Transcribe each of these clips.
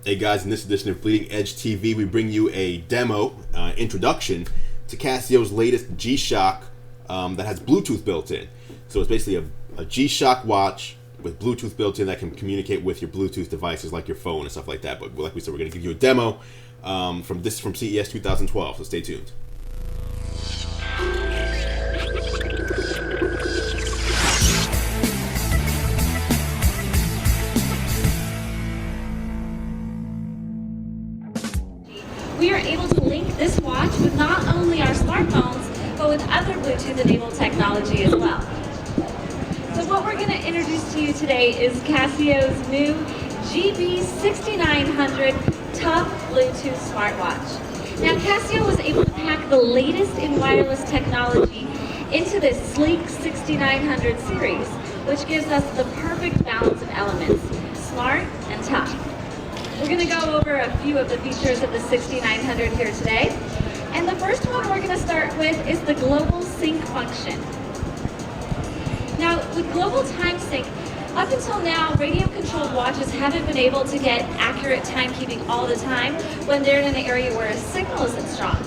Hey guys, in this edition of Bleeding Edge TV, we bring you a demo, introduction to Casio's latest G-Shock that has Bluetooth built in. So it's basically a G-Shock watch with Bluetooth built in that can communicate with your Bluetooth devices like your phone and stuff like that. But like we said, we're going to give you a demo from CES 2012, so stay tuned. We are able to link this watch with not only our smartphones, but with other Bluetooth-enabled technology as well. So what we're going to introduce to you today is Casio's new GB-6900 Tough Bluetooth smartwatch. Now Casio was able to pack the latest in wireless technology into this sleek 6900 series, which gives us the perfect balance of elements, smart and tough. We're going to go over a few of the features of the 6900 here today. And the first one we're going to start with is the global sync function. Now, with global time sync, up until now, radio-controlled watches haven't been able to get accurate timekeeping all the time when they're in an area where a signal isn't strong.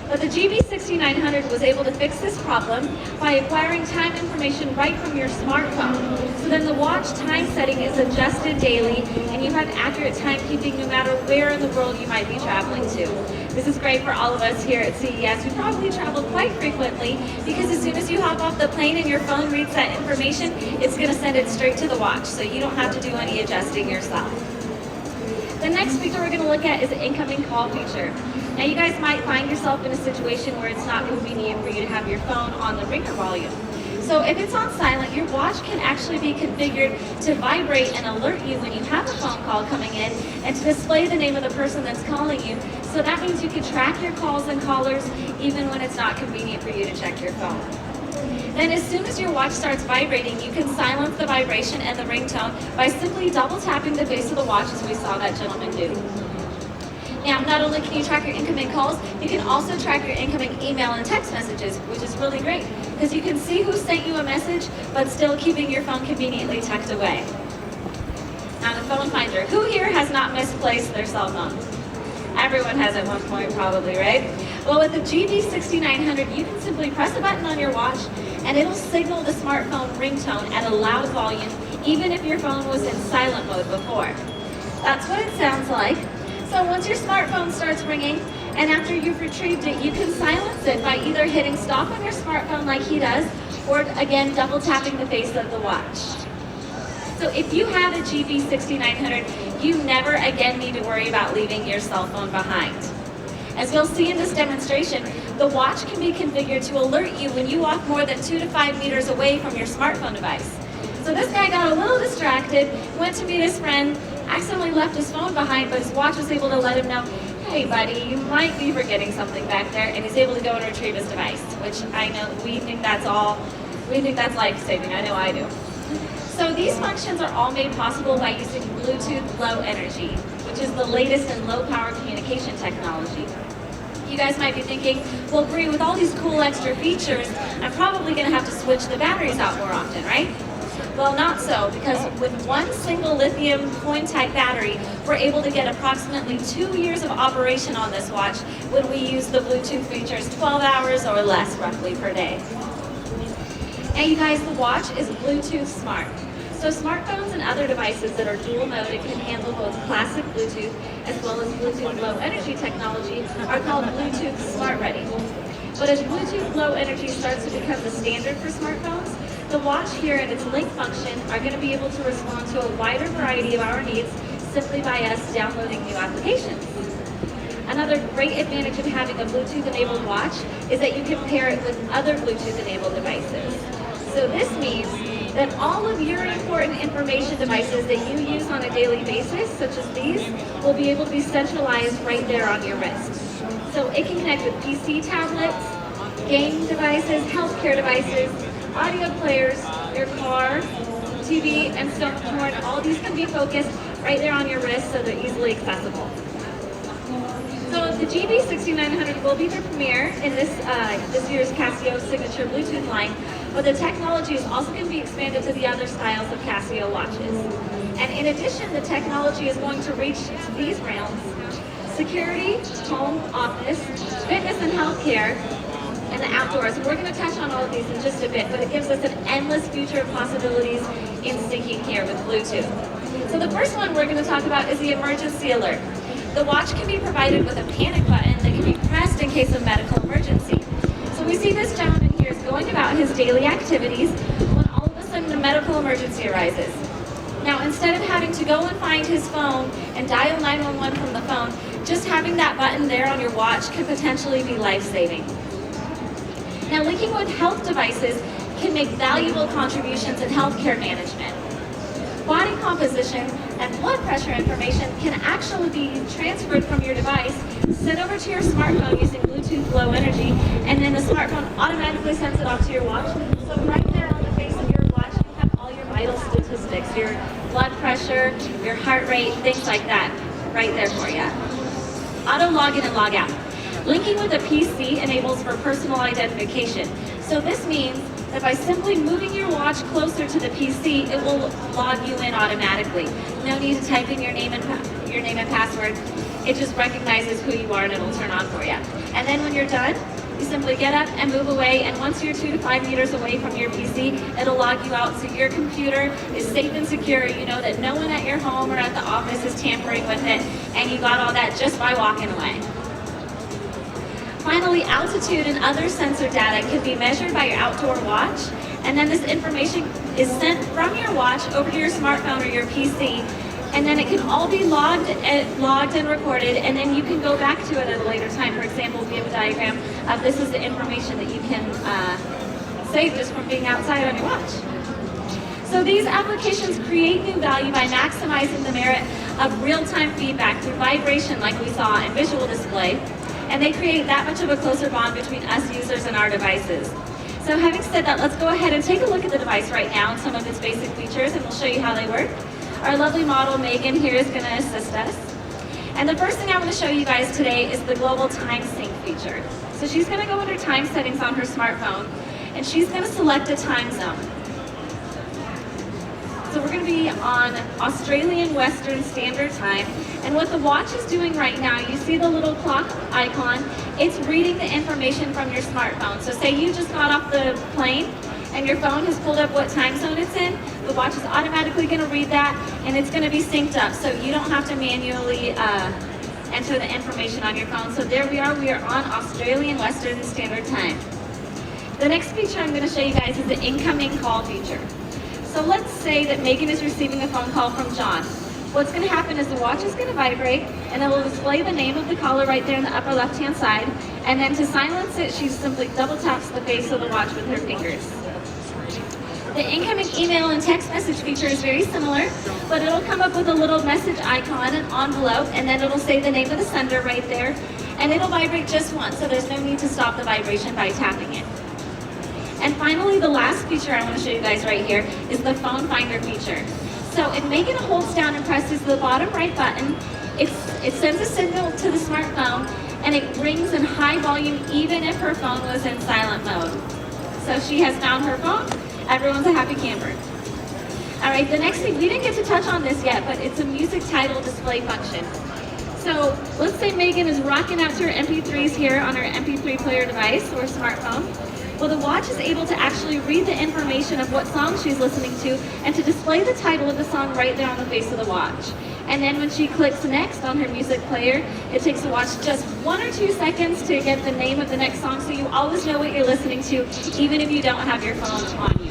But the GB-6900 was able to fix this problem by acquiring time information right from your smartphone. So then the watch time setting is adjusted daily and you have accurate timekeeping no matter where in the world you might be traveling to. This is great for all of us here at CES who probably travel quite frequently because as soon as you hop off the plane and your phone reads that information, it's going to send it straight to the watch, so you don't have to do any adjusting yourself. The next feature we're going to look at is the incoming call feature. Now you guys might find yourself in a situation where it's not convenient for you to have your phone on the ringer volume. So if it's on silent, your watch can actually be configured to vibrate and alert you when you have a phone call coming in and to display the name of the person that's calling you. So that means you can track your calls and callers even when it's not convenient for you to check your phone. Then as soon as your watch starts vibrating, you can silence the vibration and the ringtone by simply double tapping the face of the watch as we saw that gentleman do. Now, not only can you track your incoming calls, you can also track your incoming email and text messages, which is really great because you can see who sent you a message, but still keeping your phone conveniently tucked away. Now, the phone finder. Who here has not misplaced their cell phone? Everyone has at one point, probably, right? Well, with the GB-6900, you can simply press a button on your watch, and it'll signal the smartphone ringtone at a loud volume, even if your phone was in silent mode before. That's what it sounds like. So once your smartphone starts ringing, and after you've retrieved it, you can silence it by either hitting stop on your smartphone like he does, or again, double tapping the face of the watch. So if you have a GB-6900, you never again need to worry about leaving your cell phone behind. As you'll see in this demonstration, the watch can be configured to alert you when you walk more than 2 to 5 meters away from your smartphone device. So this guy got a little distracted, went to meet his friend, accidentally left his phone behind, but his watch was able to let him know, hey buddy, you might be forgetting something back there, and he's able to go and retrieve his device, which I know we think that's life-saving, I know I do. So these functions are all made possible by using Bluetooth Low Energy, which is the latest in low-power communication technology. You guys might be thinking, well Bree, with all these cool extra features, I'm probably going to have to switch the batteries out more often, right? Well, not so, because with one single lithium coin-type battery, we're able to get approximately 2 years of operation on this watch when we use the Bluetooth features 12 hours or less roughly per day. And you guys, the watch is Bluetooth smart. So smartphones and other devices that are dual mode and can handle both classic Bluetooth as well as Bluetooth Low Energy technology are called Bluetooth Smart Ready. But as Bluetooth Low Energy starts to become the standard for smartphones, the watch here and its link function are going to be able to respond to a wider variety of our needs simply by us downloading new applications. Another great advantage of having a Bluetooth-enabled watch is that you can pair it with other Bluetooth-enabled devices. So this means that all of your important information devices that you use on a daily basis, such as these, will be able to be centralized right there on your wrist. So it can connect with PC tablets, game devices, healthcare devices, audio players, your car, TV, and so much more. And all these can be focused right there on your wrist so they're easily accessible. So the GB-6900 will be the premier in this year's Casio signature Bluetooth line, but the technology is also going to be expanded to the other styles of Casio watches. And in addition, the technology is going to reach to these realms: security, home, office, fitness and healthcare, and the outdoors. We're going to touch on all of these in just a bit, but it gives us an endless future of possibilities in syncing here with Bluetooth. So the first one we're going to talk about is the emergency alert. The watch can be provided with a panic button that can be pressed in case of medical emergency. So we see this gentleman here is going about his daily activities when all of a sudden a medical emergency arises. Now, instead of having to go and find his phone and dial 911 from the phone, just having that button there on your watch can potentially be life-saving. Now, linking with health devices can make valuable contributions in healthcare management. Body composition and blood pressure information can actually be transferred from your device, sent over to your smartphone using Bluetooth Low Energy, and then the smartphone automatically sends it off to your watch. So right there on the face of your watch, you have all your vital statistics, your blood pressure, your heart rate, things like that, right there for you. Auto login and log out. Linking with a PC enables for personal identification. So this means that by simply moving your watch closer to the PC, it will log you in automatically. No need to type in your name and password. It just recognizes who you are and it'll turn on for you. And then when you're done, you simply get up and move away, and once you're 2 to 5 meters away from your PC, it'll log you out so your computer is safe and secure. You know that no one at your home or at the office is tampering with it, and you got all that just by walking away. Finally, altitude and other sensor data can be measured by your outdoor watch, and then this information is sent from your watch over to your smartphone or your PC, and then it can all be logged and recorded, and then you can go back to it at a later time. For example, we have a diagram of this is the information that you can save just from being outside on your watch. So these applications create new value by maximizing the merit of real-time feedback through vibration like we saw in visual display, and they create that much of a closer bond between us users and our devices. So having said that, let's go ahead and take a look at the device right now and some of its basic features, and we'll show you how they work. Our lovely model, Megan, here is going to assist us. And the first thing I want to show you guys today is the global time sync feature. So she's going to go under time settings on her smartphone, and she's going to select a time zone. So we're going to be on Australian Western Standard Time. And what the watch is doing right now, you see the little clock icon, it's reading the information from your smartphone. So say you just got off the plane and your phone has pulled up what time zone it's in, the watch is automatically going to read that, and it's going to be synced up. So you don't have to manually enter the information on your phone. So there we are on Australian Western Standard Time. The next feature I'm going to show you guys is the incoming call feature. So let's say that Megan is receiving a phone call from John. What's going to happen is the watch is going to vibrate, and it will display the name of the caller right there in the upper left-hand side. And then to silence it, she simply double taps the face of the watch with her fingers. The incoming email and text message feature is very similar, but it'll come up with a little message icon, an envelope, and then it'll say the name of the sender right there, and it'll vibrate just once, so there's no need to stop the vibration by tapping it. And finally, the last feature I want to show you guys right here is the phone finder feature. So if Megan holds down and presses the bottom right button, it sends a signal to the smartphone, and it rings in high volume even if her phone was in silent mode. So she has found her phone. Everyone's a happy camper. All right, the next thing, we didn't get to touch on this yet, but it's a music title display function. So let's say Megan is rocking out to her MP3s here on her MP3 player device or smartphone. Well, the watch is able to actually read the information of what song she's listening to and to display the title of the song right there on the face of the watch. And then when she clicks next on her music player, it takes the watch just 1 or 2 seconds to get the name of the next song, so you always know what you're listening to, even if you don't have your phone on you.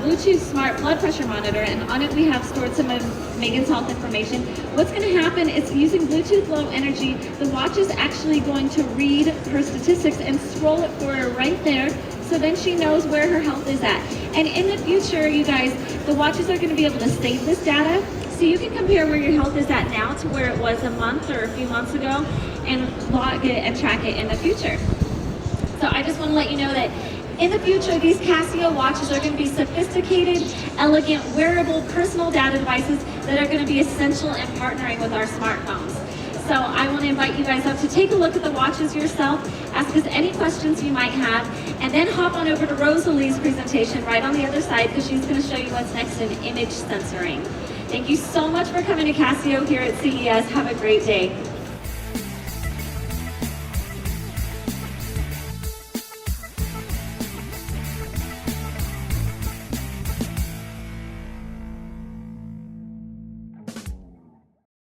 Bluetooth smart blood pressure monitor, and on it we have stored some of Megan's health information. What's going to happen is using Bluetooth Low Energy, the watch is actually going to read her statistics and scroll it for her right there, so then she knows where her health is at. And in the future, you guys, the watches are going to be able to save this data, so you can compare where your health is at now to where it was a month or a few months ago, and log it and track it in the future. So I just want to let you know that in the future, these Casio watches are going to be sophisticated, elegant, wearable, personal data devices that are going to be essential in partnering with our smartphones. So I want to invite you guys up to take a look at the watches yourself, ask us any questions you might have, and then hop on over to Rosalie's presentation right on the other side, because she's going to show you what's next in image sensoring. Thank you so much for coming to Casio here at CES. Have a great day.